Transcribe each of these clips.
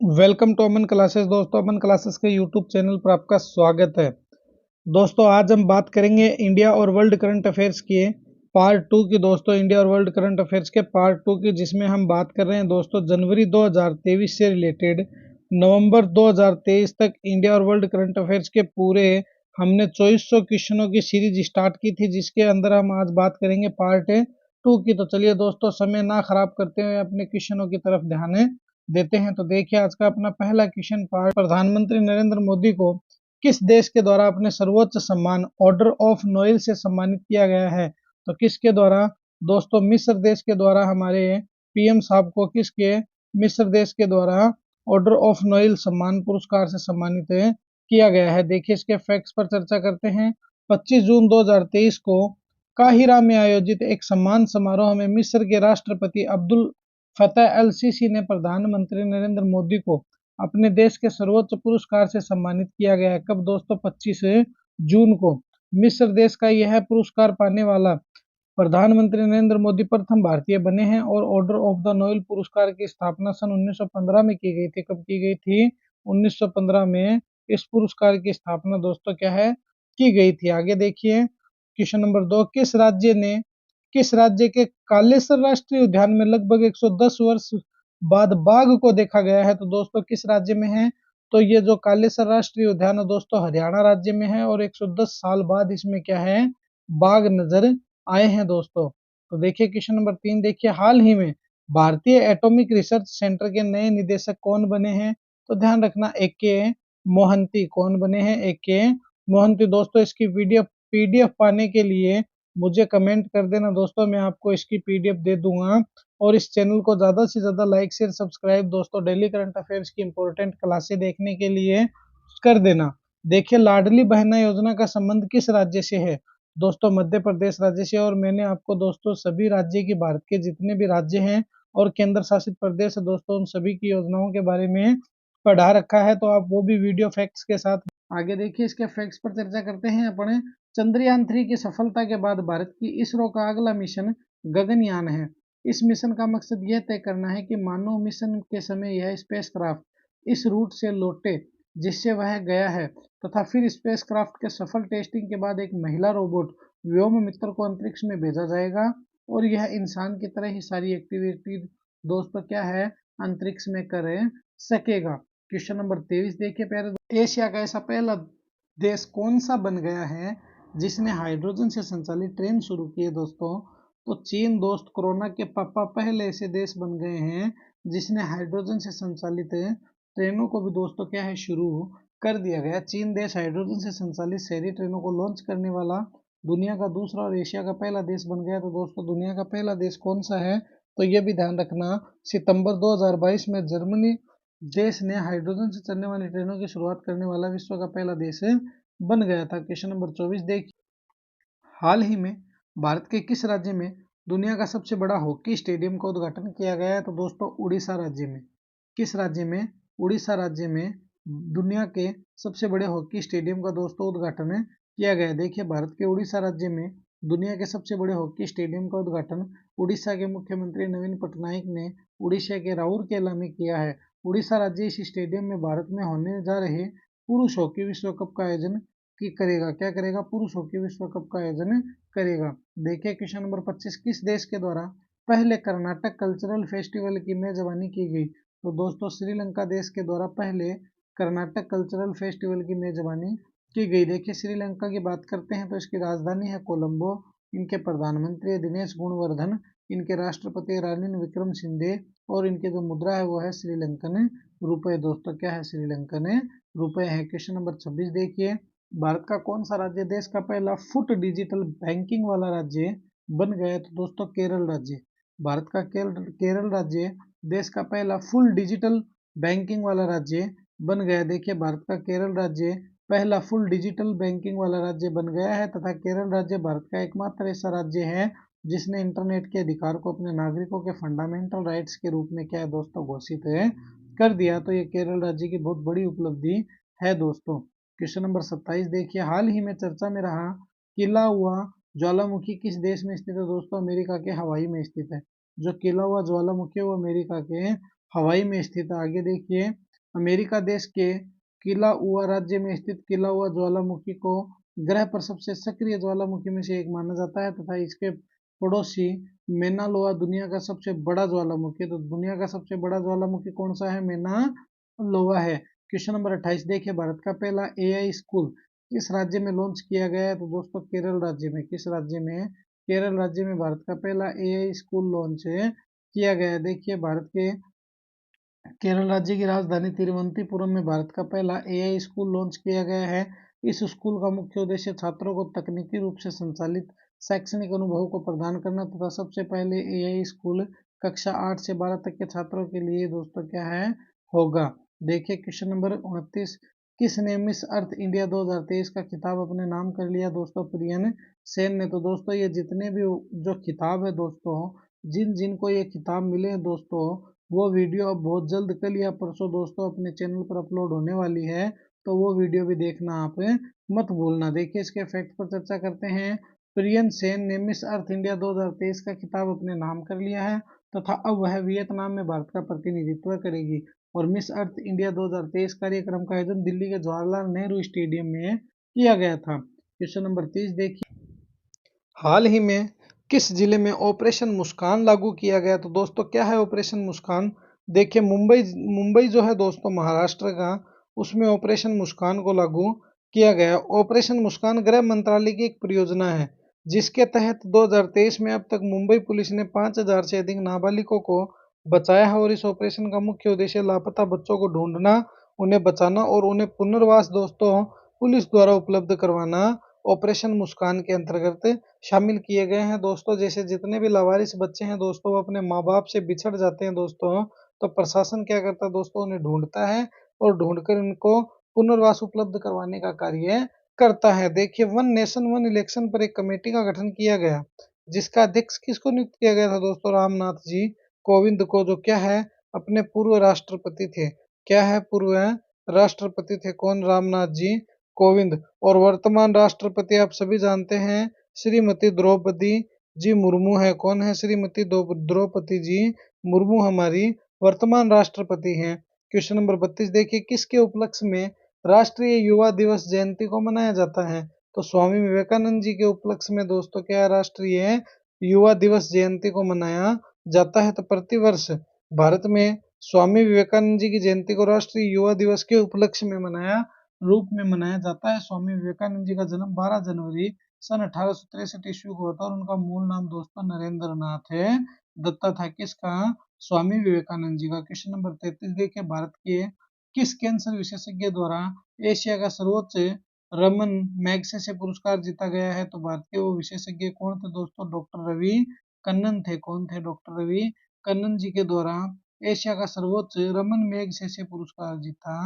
Welcome to Aman classes. दोस्तों, Aman classes के YouTube channel पर आपका स्वागत है। दोस्तों, आज हम बात करेंगे इंडिया और वर्ल्ड करंट अफेयर्स की पार्ट टू की। दोस्तों, इंडिया और वर्ल्ड करंट अफेयर्स के पार्ट टू की, जिसमें हम बात कर रहे हैं दोस्तों जनवरी 2023 से रिलेटेड नवंबर 2023 तक इंडिया और वर्ल्ड करंट अफेयर्स के पूरे हमने 2400 क्वेश्चनों की सीरीज स्टार्ट की थी, जिसके अंदर हम आज बात करेंगे पार्ट टू की। तो चलिए दोस्तों, समय ना खराब करते हुए अपने क्वेश्चनों की तरफ ध्यान देते हैं। तो देखिए, आज का अपना पहला क्वेश्चन पार्ट, प्रधानमंत्री नरेंद्र मोदी को किस देश के द्वारा अपने सर्वोच्च सम्मान ऑर्डर ऑफ नोबेल से सम्मानित किया गया है? तो किसके द्वारा? दोस्तों, मिस्र देश के द्वारा हमारे पीएम साहब को मिस्र देश के द्वारा ऑर्डर ऑफ नोबेल सम्मान पुरस्कार से सम्मानित किया गया है। देखिए, इसके फैक्ट्स पर चर्चा करते हैं। 25 जून 2023 को काहिरा में आयोजित एक सम्मान समारोह में मिस्र के राष्ट्रपति अब्दुल फतेह अल सीसी ने प्रधानमंत्री नरेंद्र मोदी को अपने देश के सर्वोच्च पुरस्कार से सम्मानित किया गया है। कब दोस्तों? 25 जून को। मिस्र देश का यह पुरस्कार पाने वाला प्रधानमंत्री नरेंद्र मोदी प्रथम भारतीय बने हैं और ऑर्डर ऑफ द नोबेल पुरस्कार की स्थापना सन 1915 में की गई थी। कब की गई थी? 1915 में इस पुरस्कार की स्थापना दोस्तों क्या है, की गई थी। आगे देखिए, क्वेश्चन नंबर 2, किस राज्य के कालेसर राष्ट्रीय उद्यान में लगभग 110 वर्ष बाद बाघ को देखा गया है? तो दोस्तों, किस राज्य में है? तो ये जो कालेसर राष्ट्रीय उद्यान है दोस्तों, हरियाणा राज्य में है और 110 साल बाद इसमें क्या है, बाघ नजर आए हैं दोस्तों। तो देखिए, क्वेश्चन नंबर 3 देखिए, हाल ही में भारतीय एटॉमिक रिसर्च सेंटर के नए निदेशक कौन बने हैं? तो ध्यान रखना, ए के मोहंती। कौन बने हैं? ए के मोहंती। दोस्तों, इसकी पीडीएफ पाने के लिए मुझे कमेंट कर देना दोस्तों, मैं आपको इसकी पीडीएफ दे दूंगा। और इस चैनल को ज़्यादा से ज़्यादा लाइक शेयर सब्सक्राइब दोस्तों डेली करंट अफेयर्स की इंपॉर्टेंट क्लासें देखने के लिए कर देना। देखिए, लाडली बहना योजना का संबंध किस राज्य से है? दोस्तों, मध्य प्रदेश राज्य से। और मैंने आपको दोस्तों सभी राज्य की, भारत के जितने भी राज्य हैं और केंद्र शासित प्रदेश है दोस्तों, उन सभी की योजनाओं के बारे में पढ़ा रखा है, तो आप वो भी वीडियो फैक्ट्स के साथ। आगे देखिए, इसके फैक्ट्स पर चर्चा करते हैं अपने। चंद्रयान 3 की सफलता के बाद भारत की इसरो का अगला मिशन गगनयान है। इस मिशन का मकसद यह तय करना है कि मानव मिशन के समय यह स्पेसक्राफ्ट इस रूट से लौटे जिससे वह गया है, तथा फिर स्पेसक्राफ्ट के सफल टेस्टिंग के बाद एक महिला रोबोट व्योम मित्र को अंतरिक्ष में भेजा जाएगा और यह इंसान की तरह ही सारी एक्टिविटी दोस्तों क्या है, अंतरिक्ष में कर सकेगा। क्वेश्चन नंबर 23 देखिए प्यारे। एशिया का ऐसा पहला देश कौन सा बन गया है जिसने हाइड्रोजन से संचालित ट्रेन शुरू की है? दोस्तों, तो चीन दोस्त, कोरोना के पापा पहले ऐसे देश बन गए हैं जिसने हाइड्रोजन से संचालित ट्रेनों को भी दोस्तों क्या है, शुरू कर दिया गया। चीन देश हाइड्रोजन से संचालित शहरी ट्रेनों को लॉन्च करने वाला दुनिया का दूसरा और एशिया का पहला देश बन गया। तो दोस्तों, दुनिया का पहला देश कौन सा है? तो ये भी ध्यान रखना, सितंबर 2022 में जर्मनी देश ने हाइड्रोजन से चलने वाली ट्रेनों की शुरुआत करने वाला विश्व का पहला देश बन गया था। क्वेश्चन नंबर 24 देखिए, हाल ही में भारत के किस राज्य में दुनिया का सबसे बड़ा हॉकी स्टेडियम का उद्घाटन किया गया है? तो दोस्तों, उड़ीसा राज्य में। किस राज्य में? उड़ीसा राज्य में दुनिया के सबसे बड़े हॉकी स्टेडियम का दोस्तों उद्घाटन किया गया। देखिए, भारत के उड़ीसा राज्य में दुनिया के सबसे बड़े हॉकी स्टेडियम का उद्घाटन उड़ीसा के मुख्यमंत्री नवीन पटनायक ने उड़ीसा के राउरकेला में किया है। उड़ीसा राज्य इस स्टेडियम में भारत में होने जा रहे पुरुष हॉकी विश्व कप का आयोजन करेगा। क्या करेगा? पुरुष हॉकी विश्व कप का आयोजन करेगा। देखिए, क्वेश्चन नंबर 25, किस देश के द्वारा पहले कर्नाटक कल्चरल फेस्टिवल की मेजबानी की गई? तो दोस्तों, श्रीलंका देश के द्वारा पहले कर्नाटक कल्चरल फेस्टिवल की मेजबानी की गई। देखिए, श्रीलंका की बात करते हैं तो इसकी राजधानी है कोलंबो, इनके प्रधानमंत्री दिनेश गुणवर्धन, इनके राष्ट्रपति रानिल विक्रम सिंघे और इनके जो मुद्रा है वो है श्रीलंकन रुपए। दोस्तों, क्या है? श्रीलंकन रुपए है। क्वेश्चन नंबर 26 देखिए, भारत का कौन सा राज्य देश का पहला फुट डिजिटल बैंकिंग वाला राज्य बन गया? तो दोस्तों, केरल राज्य। भारत का केरल राज्य देश का पहला फुल डिजिटल बैंकिंग वाला राज्य बन गया। देखिए, भारत का केरल राज्य पहला फुल डिजिटल बैंकिंग वाला राज्य बन गया है, तथा केरल राज्य भारत का एकमात्र ऐसा राज्य है जिसने इंटरनेट के अधिकार को अपने नागरिकों के फंडामेंटल राइट्स के रूप में क्या है दोस्तों, घोषित कर दिया। तो ये केरल राज्य की बहुत बड़ी उपलब्धि है दोस्तों। क्वेश्चन नंबर 27 देखिए, हाल ही में चर्चा में रहा किला हुआ ज्वालामुखी किस देश में स्थित है? दोस्तों, अमेरिका के हवाई में स्थित है। जो किला हुआ ज्वालामुखी है वो अमेरिका के हवाई में स्थित है। आगे देखिए, अमेरिका देश के किलाउआ राज्य में स्थित किलाउआ ज्वालामुखी को ग्रह पर सबसे सक्रिय ज्वालामुखी में से एक माना जाता है तथा इसके पड़ोसी मेना लोआ दुनिया का सबसे बड़ा ज्वालामुखी है। तो दुनिया का सबसे बड़ा ज्वालामुखी कौन सा है? मेना लोआ है। क्वेश्चन नंबर 28 देखिए, भारत का पहला एआई स्कूल किस राज्य में लॉन्च किया गया है? तो दोस्तों केरल राज्य में। किस राज्य में? केरल राज्य में भारत का पहला एआई स्कूल लॉन्च किया गया है। देखिए, भारत के केरल राज्य की राजधानी तिरुवनंतपुरम में भारत का पहला एआई स्कूल लॉन्च किया गया है। इस स्कूल का मुख्य उद्देश्य छात्रों को तकनीकी रूप से संचालित शैक्षणिक अनुभव को प्रदान करना तथा सबसे पहले एआई स्कूल कक्षा 8 से 12 तक के छात्रों के लिए दोस्तों क्या है? होगा। देखिए क्वेश्चन नंबर 29, किसने मिस अर्थ इंडिया 2023 का खिताब अपने नाम कर लिया? दोस्तों प्रियन सेन ने। तो दोस्तों ये जितने भी जो खिताब है दोस्तों, जिन जिनको ये खिताब मिले हैं दोस्तों, वो वीडियो अब बहुत जल्द कल या परसों दोस्तों अपने चैनल पर अपलोड होने वाली है, तो वो वीडियो भी देखना आप मत भूलना। देखिए इसके फैक्ट पर चर्चा करते हैं। प्रियन सेन ने मिस अर्थ इंडिया 2023 का खिताब अपने नाम कर लिया है तथा अब वह वियतनाम में भारत का प्रतिनिधित्व करेगी। और मिस अर्थ इंडिया 2023 कार्यक्रम का आयोजन दिल्ली के जवाहरलाल नेहरू स्टेडियम में किया गया था। क्वेश्चन नंबर 30 देखिए, हाल ही में किस जिले में ऑपरेशन मुस्कान लागू किया गया? तो दोस्तों क्या है ऑपरेशन मुस्कान? देखिए मुंबई मुंबई जो है दोस्तों महाराष्ट्र का, उसमें ऑपरेशन मुस्कान को लागू किया गया। ऑपरेशन मुस्कान गृह मंत्रालय की एक परियोजना है जिसके तहत 2023 में अब तक मुंबई पुलिस ने 5,000 से अधिक नाबालिगों को बचाया है। और इस ऑपरेशन का मुख्य उद्देश्य लापता बच्चों को ढूंढना, उन्हें बचाना और उन्हें पुनर्वास दोस्तों पुलिस द्वारा उपलब्ध करवाना ऑपरेशन मुस्कान के अंतर्गत शामिल किए गए हैं। दोस्तों जैसे जितने भी लावारिस बच्चे हैं दोस्तों, वो अपने माँ बाप से बिछड़ जाते हैं दोस्तों, तो प्रशासन क्या करता है दोस्तों? उन्हें ढूंढता है और ढूंढकर उनको पुनर्वास उपलब्ध करवाने का कार्य करता है। देखिए वन नेशन वन इलेक्शन पर एक कमेटी का गठन किया गया जिसका अध्यक्ष किसको नियुक्त किया गया था दोस्तों? रामनाथ जी कोविंद को, जो क्या है अपने पूर्व राष्ट्रपति थे। क्या है? पूर्व राष्ट्रपति थे कौन? रामनाथ जी कोविंद। और वर्तमान राष्ट्रपति आप सभी जानते हैं श्रीमती द्रौपदी जी मुर्मू है। कौन है? श्रीमती द्रौपदी जी मुर्मू हमारी वर्तमान राष्ट्रपति हैं। क्वेश्चन नंबर 32 देखिए, किसके उपलक्ष्य में राष्ट्रीय युवा दिवस जयंती को मनाया जाता है? तो स्वामी विवेकानंद जी के उपलक्ष्य में दोस्तों क्या है? राष्ट्रीय युवा दिवस जयंती को मनाया जाता है। तो प्रतिवर्ष भारत में स्वामी विवेकानंद जी की जयंती को राष्ट्रीय युवा दिवस के उपलक्ष्य में मनाया जाता है। स्वामी विवेकानंद जी का जन्म 12 जनवरी सन 1863 ईस्वी को हुआ था और उनका मूल नाम दोस्तों नरेंद्र नाथ दत्ता था। किसका? स्वामी विवेकानंद जी का। क्वेश्चन नंबर 33 देखिए, भारत के किस कैंसर विशेषज्ञ द्वारा एशिया का सर्वोच्च रमन मैग्सेसे पुरस्कार जीता गया है? तो भारत के वो विशेषज्ञ कौन थे दोस्तों? डॉक्टर रवि कन्नन थे। कौन थे? डॉक्टर रवि कन्नन जी के द्वारा एशिया का सर्वोच्च रमन मैग्सेसे पुरस्कार जीता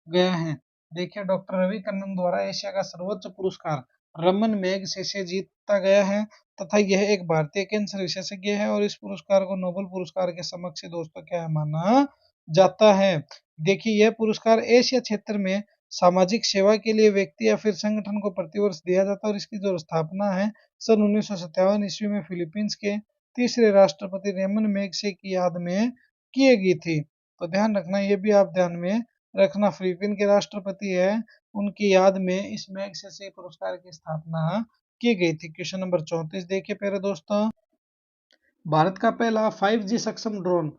गया है। देखिए डॉक्टर रवि कन्नन द्वारा एशिया का सर्वोच्च पुरस्कार रमन मैग्सेसे जीता गया है तथा यह एक भारतीय कैंसर विशेषज्ञ है और इस पुरस्कार को नोबेल पुरस्कार के समक्ष दोस्तों क्या है माना जाता है। देखिए यह पुरस्कार एशिया क्षेत्र में सामाजिक सेवा के लिए व्यक्ति या फिर संगठन को प्रतिवर्ष दिया जाता है और इसकी जो स्थापना है सन 1957 ईस्वी में फिलीपींस के तीसरे राष्ट्रपति रेमन मैग्से की याद में की गई थी। तो ध्यान रखना, ये भी आप ध्यान में रखना, फिलीपीन के राष्ट्रपति है उनकी याद में इस मैग्सेसे पुरस्कार की स्थापना की गई थी। क्वेश्चन नंबर 34 देखिए प्यारे दोस्तों, भारत का पहला 5G सक्षम ड्रोन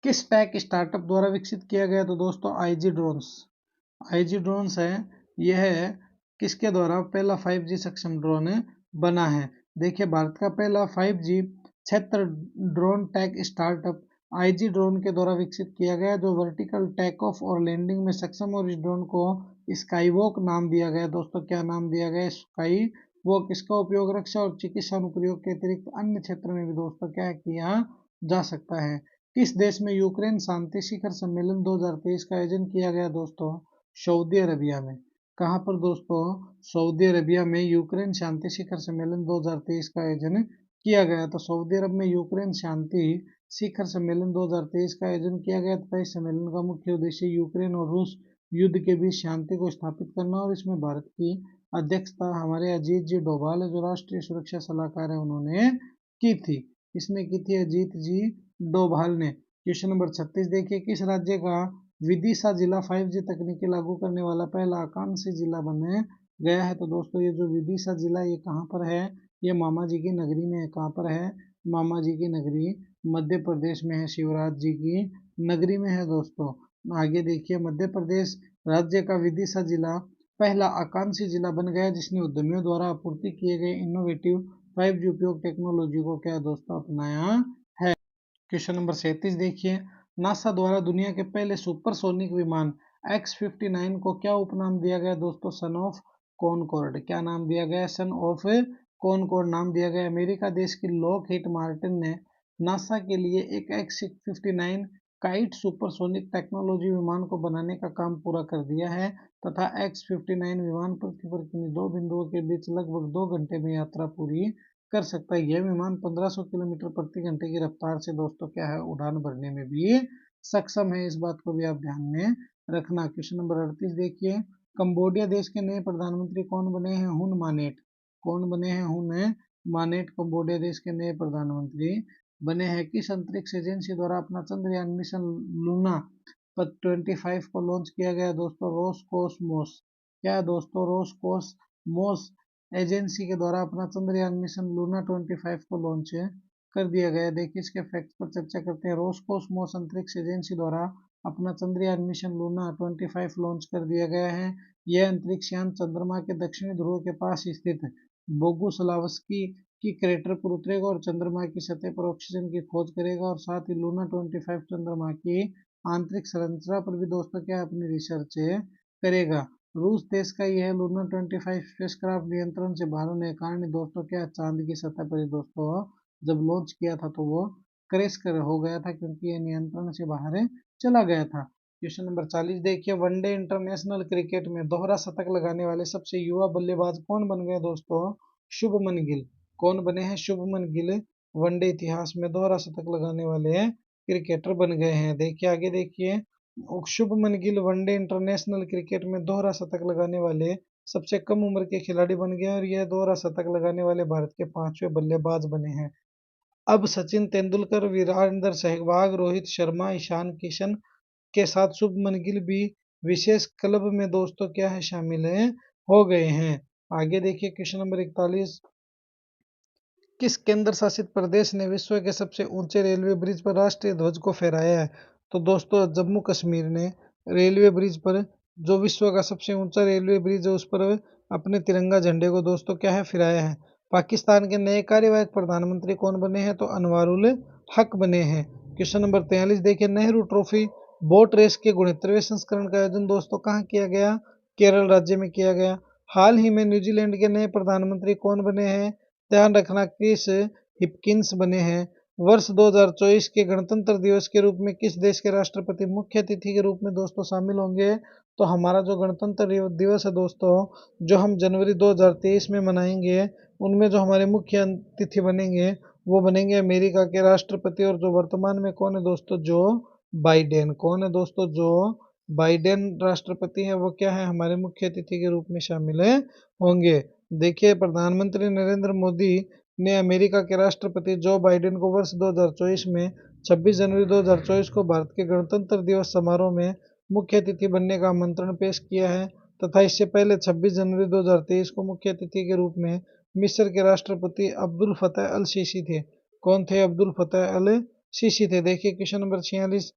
किस टेक स्टार्टअप द्वारा विकसित किया गया? तो दोस्तों आईजी ड्रोन्स है, यह किसके द्वारा पहला 5G सक्षम ड्रोन बना है? देखिए भारत का पहला 5G क्षेत्र drone tech startup IG drone के द्वारा विकसित किया गया जो वर्टिकल टेक ऑफ और लैंडिंग में सक्षम, और इस ड्रोन को स्काईवॉक नाम दिया गया। दोस्तों क्या नाम दिया गया? Sky walk. इसका उपयोग रक्षा और चिकित्सा अनुप्रयोग के अतिरिक्त अन्य क्षेत्र में भी दोस्तों क्या किया जा सकता है। किस देश में यूक्रेन शांति शिखर सम्मेलन 2023 का आयोजन किया गया? दोस्तों सऊदी अरबिया में। कहाँ पर दोस्तों? सऊदी अरबिया में यूक्रेन शांति शिखर सम्मेलन 2023 का आयोजन किया गया। तो सऊदी अरब में यूक्रेन शांति शिखर सम्मेलन 2023 का आयोजन किया गया तथा इस सम्मेलन का मुख्य उद्देश्य यूक्रेन और रूस युद्ध के बीच शांति को स्थापित करना, और इसमें भारत की अध्यक्षता हमारे अजीत जी डोभाल है जो राष्ट्रीय सुरक्षा सलाहकार है उन्होंने की थी। किसने की थी? अजीत जी डोभाल ने। क्वेश्चन नंबर 36 देखिए, किस राज्य का विदिशा जिला 5G तकनीकी लागू करने वाला पहला आकांक्षी जिला बन गया है। तो दोस्तों ये जो विदिशा जिला ये कहाँ पर है, ये मामा जी की नगरी में है। कहाँ पर है, मामा जी की नगरी मध्य प्रदेश में है, शिवराज जी की नगरी में है दोस्तों। आगे देखिए, मध्य प्रदेश राज्य का विदिशा जिला पहला आकांक्षी जिला बन गया जिसने उद्यमियों द्वारा आपूर्ति किए गए इनोवेटिव 5G उपयोग टेक्नोलॉजी को क्या दोस्तों अपनाया है। क्वेश्चन नंबर 37 देखिए, नासा द्वारा दुनिया के पहले सुपरसोनिक विमान X-59 को क्या उपनाम दिया गया दोस्तों, सन ऑफ कॉनकॉर्ड। क्या नाम दिया गया, सन ऑफ कॉनकॉर्ड नाम दिया गया। अमेरिका देश की लॉकहीड मार्टिन ने नासा के लिए एक X-59 काइट सुपरसोनिक टेक्नोलॉजी विमान को बनाने का काम पूरा कर दिया है तथा X-59 विमान पृथ्वी पर किन्हीं दो बिंदुओं के बीच लगभग 2 घंटे में यात्रा पूरी कर सकता है। यह विमान 1500 किलोमीटर प्रति घंटे की रफ्तार से दोस्तों क्या है, उड़ान भरने में भी सक्षम है। इस बात को भी आप ध्यान में रखना। क्वेश्चन नंबर 38 देखिए, कंबोडिया देश के नए प्रधानमंत्री कौन बने हैं, हुन मानेट। कौन बने हैं, हुन मानेट कंबोडिया देश के नए प्रधानमंत्री बने हैं। किस अंतरिक्ष एजेंसी द्वारा अपना चंद्रयान मिशन लूना 25 को लॉन्च किया गया दोस्तों, रोसकोसमोस। क्या है दोस्तों, रोसकोसमोस एजेंसी के द्वारा अपना चंद्रयान मिशन लूना 25 को लॉन्च कर दिया गया। देखिए इसके फैक्ट पर चर्चा करते हैं। रोसकोसमोस अंतरिक्ष एजेंसी द्वारा अपना चंद्रयान मिशन लूना 25 लॉन्च कर दिया गया है। यह अंतरिक्ष यान चंद्रमा के दक्षिणी ध्रुव के पास स्थित बोगुस्लावस्की की क्रेटर पर उतरेगा और चंद्रमा की सतह पर ऑक्सीजन की खोज करेगा और साथ ही लूना 25 चंद्रमा की आंतरिक संरचना पर भी दोस्तों क्या अपनी रिसर्च करेगा। रूस देश का यह लूना 25 स्पेसक्राफ्ट नियंत्रण से बाहर होने के कारण दोस्तों क्या चांद की सतह पर ही दोस्तों जब लॉन्च किया था तो वो क्रैश कर हो गया था क्योंकि ये नियंत्रण से बाहर चला गया था। क्वेश्चन नंबर 40 देखिए, वनडे इंटरनेशनल क्रिकेट में दोहरा शतक लगाने वाले सबसे युवा बल्लेबाज कौन बन गए दोस्तों, शुभमन गिल। कौन बने हैं, शुभमन गिल वनडे इतिहास में दोहरा शतक लगाने वाले क्रिकेटर बन गए हैं। देखिए आगे देखिए, Shubman Gill one day international cricket में दोहरा शतक लगाने वाले सबसे कम उम्र के खिलाड़ी बन गए और यह दोहरा शतक लगाने वाले भारत के 5वें बल्लेबाज बने हैं। अब सचिन तेंदुलकर, वीरेंद्र सहवाग, रोहित शर्मा, ईशान किशन के साथ शुभमन गिल भी विशेष क्लब में दोस्तों क्या है, शामिल हो गए हैं। आगे देखिए क्वेश्चन नंबर 41, किस केंद्र शासित प्रदेश ने विश्व के सबसे ऊंचे रेलवे ब्रिज पर राष्ट्रीय ध्वज को फहराया है। तो दोस्तों जम्मू कश्मीर ने रेलवे ब्रिज पर, जो विश्व का सबसे ऊंचा रेलवे ब्रिज है, उस पर अपने तिरंगा झंडे को दोस्तों क्या है, फहराया है। पाकिस्तान के नए कार्यवाहक प्रधानमंत्री कौन बने हैं, तो अनवारुल हक बने हैं। क्वेश्चन नंबर 43 देखिए, नेहरू ट्रॉफी बोट रेस के 69वें संस्करण का आयोजन दोस्तों कहाँ किया गया, केरल राज्य में किया गया। हाल ही में न्यूजीलैंड के नए प्रधानमंत्री कौन बने हैं, ध्यान रखना क्रिस हिपकिंस बने हैं। वर्ष 2024 के गणतंत्र दिवस के रूप में किस देश के राष्ट्रपति मुख्य अतिथि के रूप में दोस्तों शामिल होंगे, तो हमारा जो गणतंत्र दिवस है दोस्तों, जो हम जनवरी 2023 में मनाएंगे, उनमें जो हमारे मुख्य अतिथि बनेंगे वो बनेंगे अमेरिका के राष्ट्रपति, और जो वर्तमान में कौन है दोस्तों, जो बाइडेन। कौन है दोस्तों, जो बाइडेन राष्ट्रपति है, वो क्या है, हमारे मुख्य अतिथि के रूप में शामिल होंगे। देखिए प्रधानमंत्री नरेंद्र मोदी ने अमेरिका के राष्ट्रपति जो बाइडेन को वर्ष 2024 में 26 जनवरी 2024 को भारत के गणतंत्र दिवस समारोह में मुख्य अतिथि बनने का आमंत्रण पेश किया है तथा इससे पहले 26 जनवरी 2023 को मुख्य अतिथि के रूप में मिस्र के राष्ट्रपति अब्दुल फतेह अल सीसी थे। कौन थे, अब्दुल फतेह अल सीसी थे। देखिए क्वेश्चन नंबर 46,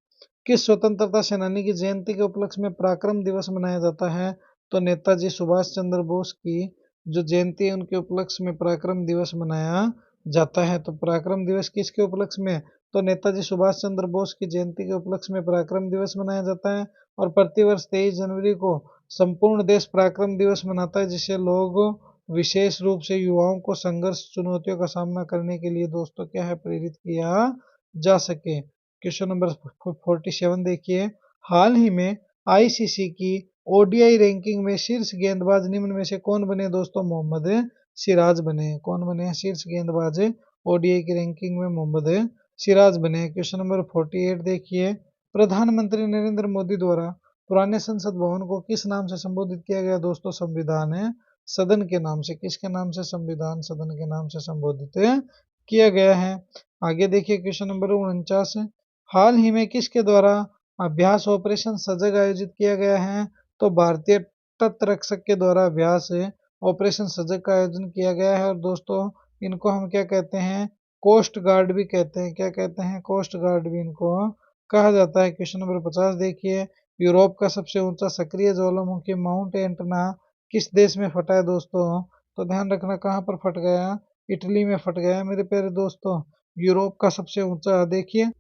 किस स्वतंत्रता सेनानी की जयंती के उपलक्ष्य में पराक्रम दिवस मनाया जाता है, तो नेताजी सुभाष चंद्र बोस की जो जयंती है उनके उपलक्ष्य में पराक्रम दिवस मनाया जाता है। तो पराक्रम दिवस किसके उपलक्ष्य में, तो नेताजी सुभाष चंद्र बोस की जयंती के उपलक्ष्य में पराक्रम दिवस मनाया जाता है। और प्रतिवर्ष 23 जनवरी को संपूर्ण देश पराक्रम दिवस मनाता है, जिसे लोग विशेष रूप से युवाओं को संघर्ष चुनौतियों का सामना करने के लिए दोस्तों क्या है, प्रेरित किया जा सके। क्वेश्चन नंबर 47 देखिए, हाल ही में आईसीसी की ओडीआई रैंकिंग में शीर्ष गेंदबाज निम्न में से कौन बने दोस्तों, मोहम्मद सिराज बने। कौन बने हैं, शीर्ष गेंदबाज ओडीआई की रैंकिंग में मोहम्मद सिराज बने। क्वेश्चन नंबर 48 देखिए, प्रधानमंत्री नरेंद्र मोदी द्वारा पुराने संसद भवन को किस नाम से संबोधित किया गया दोस्तों, संविधान सदन के नाम से। किसके नाम से, संविधान सदन के नाम से संबोधित किया गया है। आगे देखिए क्वेश्चन नंबर 49, हाल ही में किसके द्वारा अभ्यास ऑपरेशन सजग आयोजित किया गया है, तो भारतीय तटरक्षक के द्वारा अभ्यास ऑपरेशन सजग का आयोजन किया गया है। और दोस्तों इनको हम क्या कहते हैं, कोस्ट गार्ड भी कहते हैं। क्या कहते हैं, कोस्ट गार्ड भी इनको कहा जाता है। क्वेश्चन नंबर 50 देखिए, यूरोप का सबसे ऊंचा सक्रिय ज्वालामुखी माउंट एंटना किस देश में फटा है दोस्तों? तो ध्यान रखना कहाँ पर फट गया, इटली में फट गया मेरे प्यारे दोस्तों। यूरोप का सबसे ऊंचा देखिए,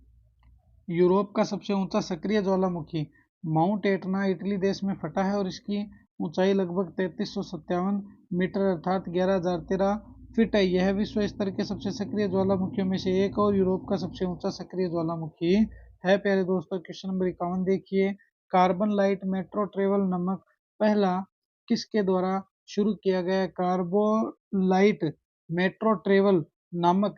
यूरोप का सबसे ऊंचा सक्रिय ज्वालामुखी माउंट एटना इटली देश में फटा है और इसकी ऊंचाई लगभग 3357 मीटर अर्थात 11,013 फीट है। यह विश्व स्तर के सबसे सक्रिय ज्वालामुखियों में से एक और यूरोप का सबसे ऊंचा सक्रिय ज्वालामुखी है। प्यारे दोस्तों क्वेश्चन नंबर 51 देखिए, कार्बन लाइट मेट्रो ट्रेवल नामक पहला किसके द्वारा शुरू किया गया? कार्बोलाइट मेट्रो ट्रेवल नामक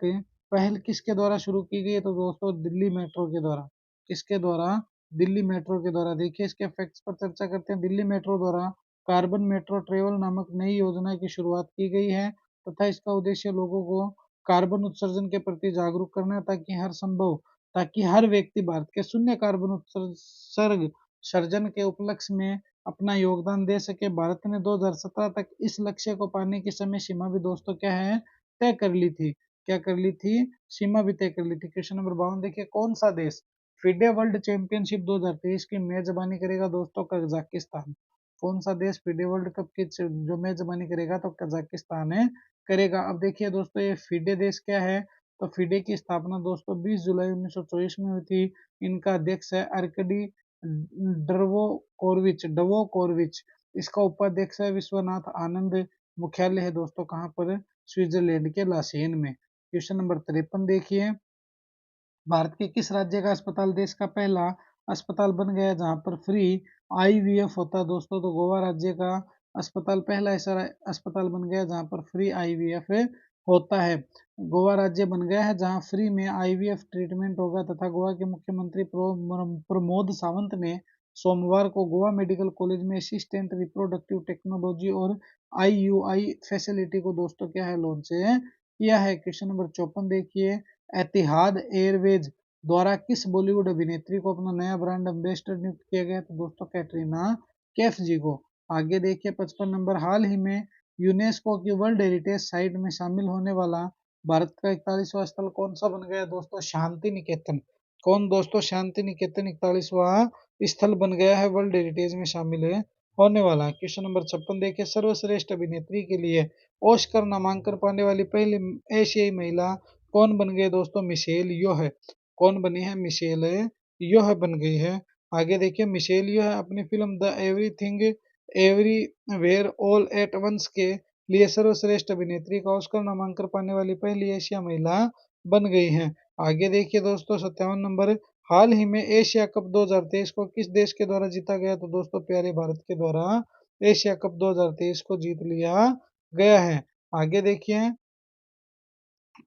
पहल किसके द्वारा शुरू की गई है? तो दोस्तों दिल्ली मेट्रो के द्वारा। किसके द्वारा? दिल्ली मेट्रो के द्वारा। देखिए इसके फैक्ट्स पर चर्चा करते हैं। दिल्ली मेट्रो द्वारा कार्बन मेट्रो ट्रेवल नामक नई योजना की शुरुआत की गई है तथा इसका उद्देश्य लोगों को कार्बन उत्सर्जन के प्रति जागरूक करना है, ताकि हर व्यक्ति भारत के शून्य कार्बन उत्सर्ग सर्जन के उपलक्ष्य में अपना योगदान दे सके। भारत ने 2017 तक इस लक्ष्य को पाने की समय सीमा भी दोस्तों क्या है, तय कर ली थी। क्या कर ली थी? सीमा भी तय कर ली थी। क्वेश्चन नंबर 52 देखिए, कौन सा देश फिडे वर्ल्ड चैंपियनशिप 2023 की मेजबानी करेगा? दोस्तों कजाकिस्तान। कौन सा देश फिडे वर्ल्ड कप की जो मेजबानी करेगा? तो कजाकिस्तान है करेगा। अब देखिए दोस्तों ये फिडे देश क्या है, तो फिडे की स्थापना दोस्तों 20 जुलाई 1924 में हुई थी। इनका अध्यक्ष है अर्कडी डवोकोरविच। इसका उपाध्यक्ष है विश्वनाथ आनंद। मुख्यालय है दोस्तों कहाँ पर? स्विट्जरलैंड के लासेन में। क्वेश्चन नंबर 53 देखिए, भारत के किस राज्य का अस्पताल देश का पहला अस्पताल बन गया जहां पर फ्री आईवीएफ होता है? दोस्तों तो गोवा राज्य का अस्पताल पहला ऐसा अस्पताल बन गया जहां पर फ्री आईवीएफ होता है। गोवा राज्य बन गया है जहां फ्री में आईवीएफ ट्रीटमेंट होगा। तथा गोवा के मुख्यमंत्री प्रमोद सावंत ने सोमवार को गोवा मेडिकल कॉलेज में असिस्टेंट रिप्रोडक्टिव टेक्नोलॉजी और आईयूआई फैसिलिटी को दोस्तों क्या है, लॉन्च किया है। क्वेश्चन नंबर 54 देखिए, एतिहाद एयरवेज द्वारा किस बॉलीवुड अभिनेत्री को अपना नया ब्रांड एम्बेसडर नियुक्त किया गया? तो दोस्तों कैटरीना कैफ जी को। आगे देखिए 55 नंबर, हाल ही में यूनेस्को की वर्ल्ड हेरिटेज साइट में शामिल होने वाला भारत का 41वां स्थल कौन सा बन गया? दोस्तों शांति निकेतन। कौन दोस्तों? शांति निकेतन 41वां स्थल बन गया है, वर्ल्ड हेरिटेज में शामिल है होने वाला। क्वेश्चन नंबर 56 देखिए, सर्वश्रेष्ठ अभिनेत्री के लिए ऑस्कर नामांकन पाने वाली पहली एशियाई महिला कौन बन गई? दोस्तों मिशेल यो है। कौन बनी है? मिशेल यो है बन गई है। आगे देखिए, मिशेल यो है अपनी फिल्म the everything everywhere all at once के लिए सर्वश्रेष्ठ अभिनेत्री का ऑस्कर नामांकन पाने वाली पहली एशिया महिला बन गई है। आगे देखिए दोस्तों 57 नंबर, हाल ही में एशिया कप 2023 को किस देश के द्वारा जीता गया? तो दोस्तों प्यारे भारत के द्वारा एशिया कप 2023 को जीत लिया गया है। आगे देखिए,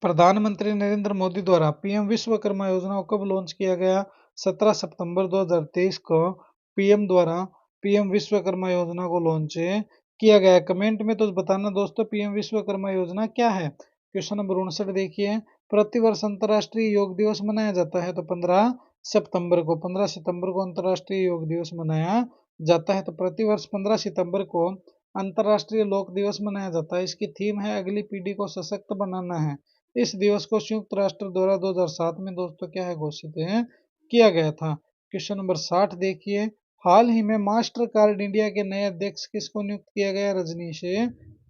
प्रधानमंत्री नरेंद्र मोदी द्वारा पीएम विश्वकर्मा योजना को कब लॉन्च किया गया? 17 सितंबर 2023 को पीएम द्वारा पीएम विश्वकर्मा योजना को लॉन्च किया गया। कमेंट में तो बताना दोस्तों पीएम विश्वकर्मा योजना क्या है। क्वेश्चन नंबर 59 देखिए, प्रतिवर्ष अंतर्राष्ट्रीय योग दिवस मनाया जाता है तो 15 सितंबर को अंतर्राष्ट्रीय योग दिवस मनाया जाता है। तो प्रतिवर्ष 15 सितंबर को अंतर्राष्ट्रीय योग दिवस मनाया जाता है। इसकी थीम है अगली पीढ़ी को सशक्त बनाना है। इस दिवस को संयुक्त राष्ट्र द्वारा 2007 में दोस्तों क्या है, घोषित है किया गया था। क्वेश्चन नंबर 60 देखिए, हाल ही में मास्टर कार्ड इंडिया के नए अध्यक्ष किसको नियुक्त किया गया? रजनीश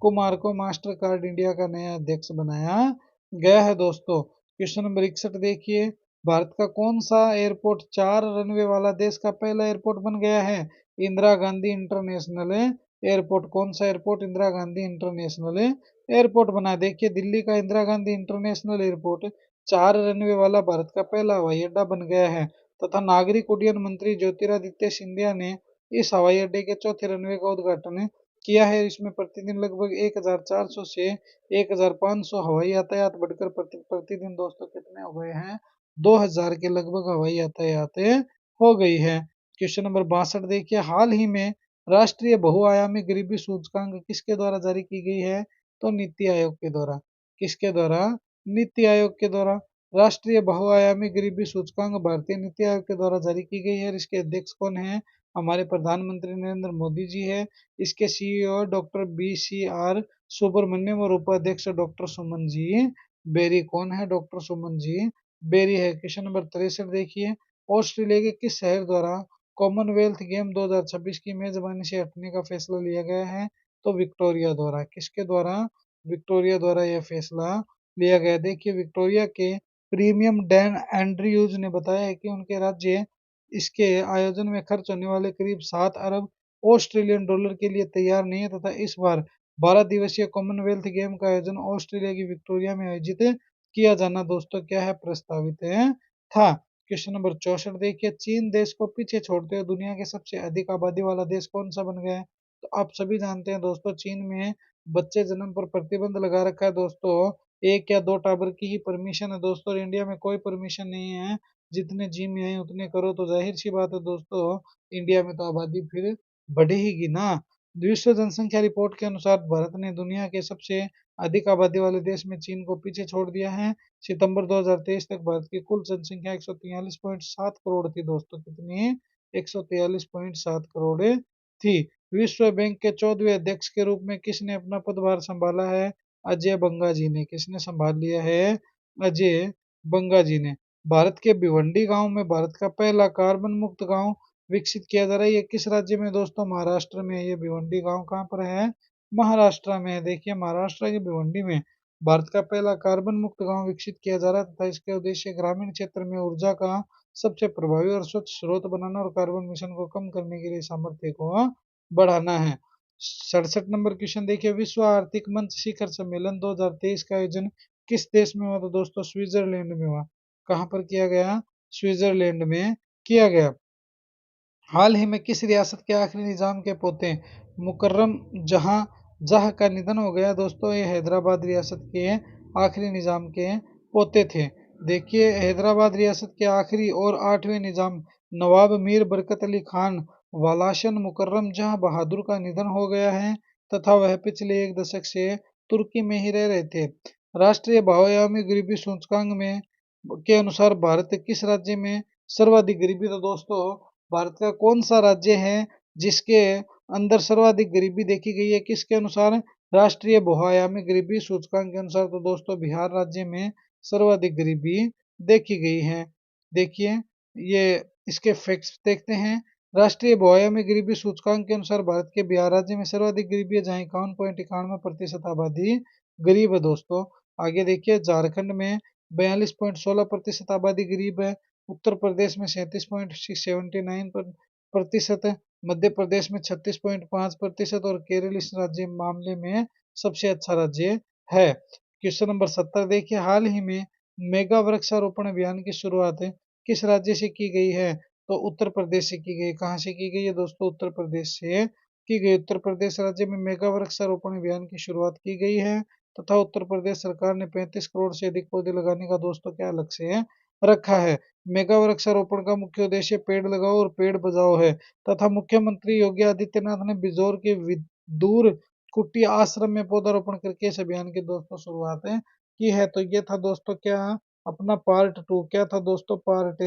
कुमार को मास्टर कार्ड इंडिया का नया अध्यक्ष बनाया गया है दोस्तों। क्वेश्चन नंबर 61 देखिए, भारत का कौन सा एयरपोर्ट 4 रनवे वाला देश का पहला एयरपोर्ट बन गया है? Indira Gandhi international airport. कौन सा airport? Indira Gandhi international airport बना। देखिए दिल्ली का Indira Gandhi international airport 4 runway वाला भारत का पहला हवाई अड्डा बन गया है। तथा नागरिक उड्डयन मंत्री ज्योतिरादित्य सिंधिया ने इस हवाई अड्डे के चौथे रनवे का उद्घाटन किया है। इसमें प्रतिदिन लगभग 1400 से 1500 हवाई यातायात बढ़कर प्रतिदिन दोस्तों कितने हो गए हैं? 2000 के लगभग हवाई यातायात हो गई है। क्वेश्चन नंबर 62 देखिए, हाल ही में राष्ट्रीय बहुआयामी गरीबी सूचकांक किसके द्वारा जारी की गई है? तो नीति आयोग के द्वारा। किसके द्वारा? नीति आयोग के द्वारा। राष्ट्रीय बहुआयामी गरीबी सूचकांक भारतीय नीति आयोग के द्वारा जारी की गई है। इसके अध्यक्ष कौन है? हमारे प्रधानमंत्री नरेंद्र मोदी जी है। इसके सीईओ डॉक्टर BCR सुब्रमण्यम और उपाध्यक्ष डॉक्टर सुमन जी बेरी। कौन है डॉक्टर सुमन जी बेरी है। क्वेश्चन नंबर 63 देखिए, ऑस्ट्रेलिया के किस शहर द्वारा कॉमनवेल्थ गेम 2026 की मेजबानी से हटने का फैसला लिया गया है? तो विक्टोरिया द्वारा। किसके द्वारा? विक्टोरिया द्वारा यह फैसला लिया गया। देखिए, विक्टोरिया के प्रीमियम डैन एंड्रयूज ने बताया है कि उनके राज्य इसके आयोजन में खर्च होने वाले करीब 7 अरब ऑस्ट्रेलियन डॉलर के लिए तैयार नहीं है तथा इस बार 12 दिवसीय कॉमनवेल्थ गेम का आयोजन ऑस्ट्रेलिया की विक्टोरिया में आयोजित किया जाना दोस्तों क्या है? प्रस्तावित है था। क्वेश्चन नंबर 64 देखिए, चीन देश को पीछे छोड़ते हुए दुनिया के सबसे अधिक आबादी वाला देश कौन सा बन गया है? तो आप सभी जानते हैं दोस्तों, चीन में बच्चे जन्म पर प्रतिबंध लगा रखा है दोस्तों। 1 या 2 टावर की ही परमिशन है दोस्तों, इंडिया में कोई परमिशन नहीं है। जितने जिम है उतने करो, तो जाहिर सी बात है दोस्तों, इंडिया में तो आबादी फिर बढ़ेगी ना। विश्व जनसंख्या रिपोर्ट के अनुसार भारत ने दुनिया के सबसे अधिक आबादी वाले देश में चीन को पीछे छोड़ दिया है। सितंबर 2023 तक भारत की कुल जनसंख्या 143.7 करोड़ थी दोस्तों। कितनी? 143.7 करोड़ थी। विश्व बैंक के 14वें अध्यक्ष के रूप में किसने अपना पदभार संभाला है? अजय बंगा जी ने। किसने संभाल लिया है? अजय बंगा जी ने। भारत के भिवंडी गांव में भारत का पहला कार्बन मुक्त गांव विकसित किया जा रहा है। ये किस राज्य में दोस्तों? महाराष्ट्र में। ये भिवंडी गांव कहाँ पर है? महाराष्ट्र में। देखिए, महाराष्ट्र के भिवंडी में भारत का पहला कार्बन मुक्त गांव विकसित किया जा रहा है तथा इसके उद्देश्य ग्रामीण क्षेत्र में ऊर्जा का सबसे प्रभावी और स्वच्छ स्रोत बनाना और कार्बन मिशन को कम करने के लिए सामर्थ्य को बढ़ाना है। 67 नंबर क्वेश्चन देखिए, विश्व आर्थिक मंच शिखर सम्मेलन 2023 का आयोजन किस देश में हुआ? तो दोस्तों स्विट्जरलैंड में हुआ। कहाँ पर किया गया? स्विट्जरलैंड में किया गया। हाल ही में किस रियासत के आखिरी निजाम के पोते मुकर्रम जहां जह का निधन हो गया? दोस्तों ये हैदराबाद रियासत के आखिरी निजाम के पोते थे। देखिए, हैदराबाद रियासत के आखिरी और 8वें निजाम नवाब मीर बरकत अली खान वालाशन मुकर्रम जहां बहादुर का निधन हो गया है तथा वह पिछले 1 दशक से तुर्की में ही रह रहे थे। राष्ट्रीय बहुआयामी गरीबी सूचकांक में के अनुसार भारत किस राज्य में सर्वाधिक गरीबी? तो दोस्तों भारत का कौन सा राज्य है जिसके अंदर सर्वाधिक गरीबी देखी गई है? किसके अनुसार? राष्ट्रीय बहुआयामी गरीबी सूचकांक के अनुसार। तो दोस्तों बिहार राज्य में सर्वाधिक गरीबी देखी गई है। देखिए, ये इसके फैक्ट्स देखते हैं। राष्ट्रीय बहुआयामी गरीबी सूचकांक के अनुसार भारत के बिहार राज्य में सर्वाधिक गरीबी है, जहाँ 51.91% आबादी गरीब है दोस्तों। आगे देखिए, झारखंड में 42.16% आबादी गरीब है। उत्तर प्रदेश में 37.79 प्रतिशत, मध्य प्रदेश में 36.5% और केरल इस राज्य मामले में सबसे अच्छा राज्य है। क्वेश्चन नंबर 70 देखिए, हाल ही में मेगा वृक्षारोपण अभियान की शुरुआत किस राज्य से की गई है? तो उत्तर प्रदेश से की गई। कहाँ से की गई है दोस्तों? उत्तर प्रदेश से की गई। उत्तर प्रदेश राज्य में मेगा वृक्षारोपण अभियान की शुरुआत की गई है तथा उत्तर प्रदेश सरकार ने 35 करोड़ से अधिक पौधे लगाने का दोस्तों क्या लक्ष्य रखा है? मेगा वृक्षारोपण का मुख्य उद्देश्य पेड़ लगाओ और पेड़ बचाओ है तथा मुख्यमंत्री योगी आदित्यनाथ ने बिजौर के दूर कुटी आश्रम में पौधारोपण करके इस अभियान की दोस्तों शुरुआत की है। तो ये था दोस्तों क्या? अपना पार्ट 2। क्या था दोस्तों? पार्ट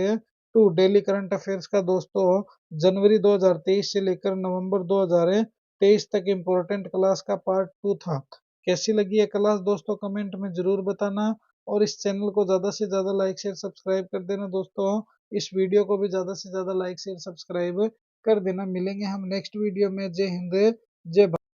2 डेली करंट अफेयर्स का दोस्तों जनवरी 2023 से लेकर नवंबर 2023 तक इम्पोर्टेंट क्लास का पार्ट 2 था। कैसी लगी है क्लास दोस्तों? कमेंट में जरूर बताना और इस चैनल को ज्यादा से ज्यादा लाइक शेयर सब्सक्राइब कर देना दोस्तों। इस वीडियो को भी ज्यादा से ज्यादा लाइक शेयर सब्सक्राइब कर देना। मिलेंगे हम नेक्स्ट वीडियो में। जय हिंद, जय भारत।